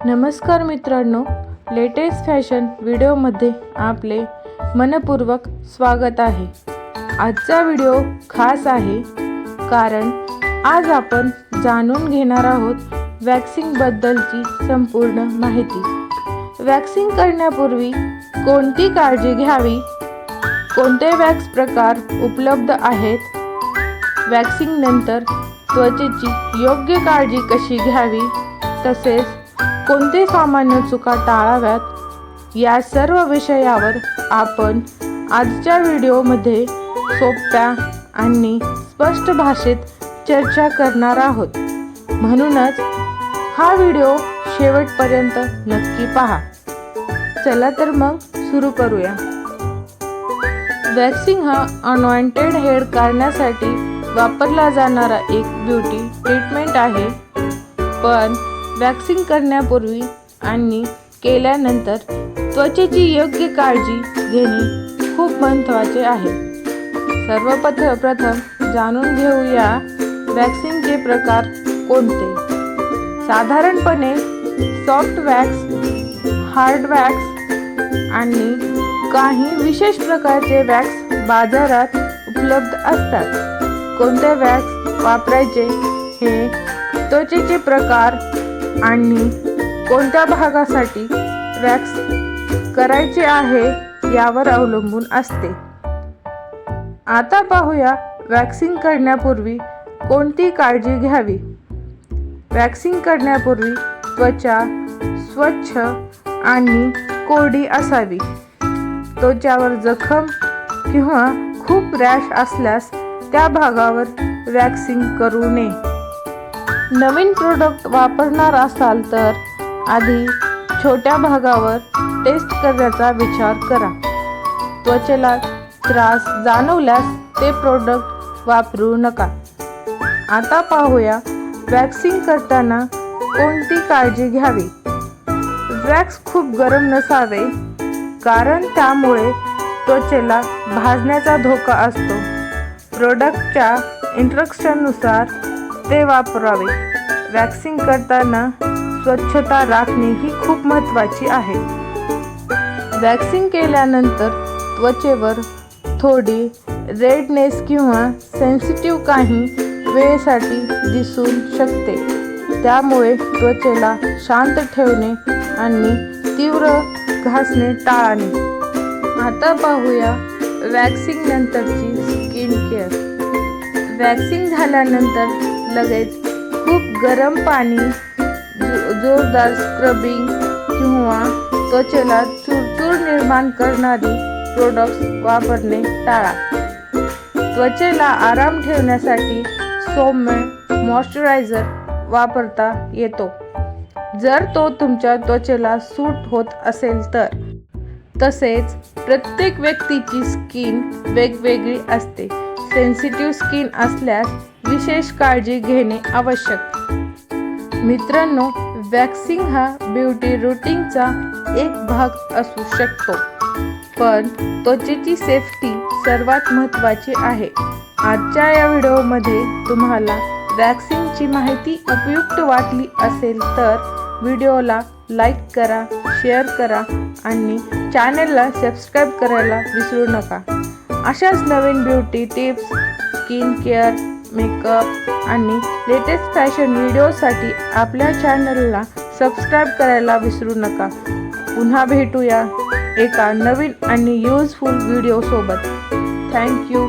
नमस्कार मित्रांनो, latest fashion व्हिडिओमध्ये आपले मनपूर्वक स्वागत आहे। आजचा व्हिडिओ खास आहे कारण आज आपण जाणून घेणार आहोत वॅक्सिंग बद्दलची संपूर्ण माहिती। वॅक्सिंग करण्यापूर्वी कोणती काळजी घ्यावी, कोणते वॅक्स प्रकार उपलब्ध आहेत, वॅक्सिंग नंतर त्वचेची योग्य काळजी कशी घ्यावी, तसेच कोणते सामान्य चुका टाळाव्यात, या सर्व विषयावर आपण आजच्या व्हिडिओमध्ये सोप्या आणि स्पष्ट भाषेत चर्चा करणार आहोत। म्हणूनच हा व्हिडिओ शेवटपर्यंत नक्की पहा। चला तर मग सुरू करूया। वॅक्सिंग हा अनवॉन्टेड हेअर काढण्यासाठी वापरला जाणारा एक ब्युटी ट्रीटमेंट आहे, पण वॅक्सिंग करण्यापूर्वी आणि केल्यानंतर त्वचेची योग्य काळजी घेणे खूप महत्त्वाचे आहे। सर्वप्रथम जाणून घेऊया वॅक्सिंगचे प्रकार कोणते। साधारणपणे सॉफ्ट वॅक्स, हार्ड वॅक्स आणि काही विशेष प्रकारचे वॅक्स बाजारात उपलब्ध असतात। कोणते वॅक्स वापरायचे हे त्वचेचे प्रकार आणि कोणत्या भागासाठी वॅक्स करायचे आहे यावर अवलंबून असते। आता पाहूया वॅक्सिंग करण्यापूर्वी कोणती काळजी घ्यावी। वॅक्सिंग करण्यापूर्वी त्वचा स्वच्छ आणि कोरडी असावी। त्वचावर जखम किंवा खूप रॅश असल्यास त्या भागावर वॅक्सिंग करू नये। नवीन प्रोडक्ट वापरणार असाल तर आधी छोट्या भागावर टेस्ट करण्याचा विचार करा। त्वचेला त्रास जाणवल्यास ते प्रोडक्ट वापरू नका। आता पाहूया वॅक्सिंग करताना कोणती काळजी घ्यावी। वॅक्स खूप गरम नसावे कारण त्यामुळे त्वचेला भाजण्याचा धोका असतो। प्रोडक्टच्या इंस्ट्रक्शननुसार ते वापरावे। वॅक्सिंग करताना स्वच्छता राखणे ही खूप महत्त्वाची आहे। वॅक्सिंग केल्यानंतर त्वचेवर थोडी रेडनेस किंवा सेन्सिटिव्ह काही वेळेसाठी दिसू शकते, त्यामुळे त्वचेला शांत ठेवणे आणि तीव्र घासणे टाळणे। आता पाहूया वॅक्सिंग नंतरची स्किन केअर। वॅक्सिंग झाल्यानंतर लगेच खूप गरम पाणी, जोरदार स्क्रबिंग किंवा त्वचेला चुरचुर निर्माण करणारी प्रोडक्ट्स वापरणे टाळा। त्वचेला आराम ठेवण्यासाठी सौम्य मॉइश्चरायझर वापरता येतो, जर तो तुमच्या त्वचेला सूट होत असेल तर। तसेच प्रत्येक व्यक्तीची स्किन वेगवेगळी असते। सेन्सिटिव्ह स्किन असल्यास विशेष काळजी घेणे आवश्यक। मित्रांनो, वॅक्सिंग हा ब्युटी रूटीनचा एक भाग असू शकतो, पण त्वचेची सेफ्टी सर्वात महत्त्वाची आहे। आजच्या या व्हिडिओमध्ये तुम्हाला वॅक्सिंगची माहिती उपयुक्त वाटली असेल तर व्हिडिओला लाईक करा, शेअर करा आणि चॅनलला सबस्क्राईब करायला विसरू नका। अशाच नवीन beauty tips, skin care, makeup आणि लेटेस्ट फॅशन व्हिडिओसाठी आपल्या चॅनलला सबस्क्राईब करायला विसरू नका। पुन्हा भेटूया एका नवीन आणि यूजफुल व्हिडिओसोबत। थँक्यू।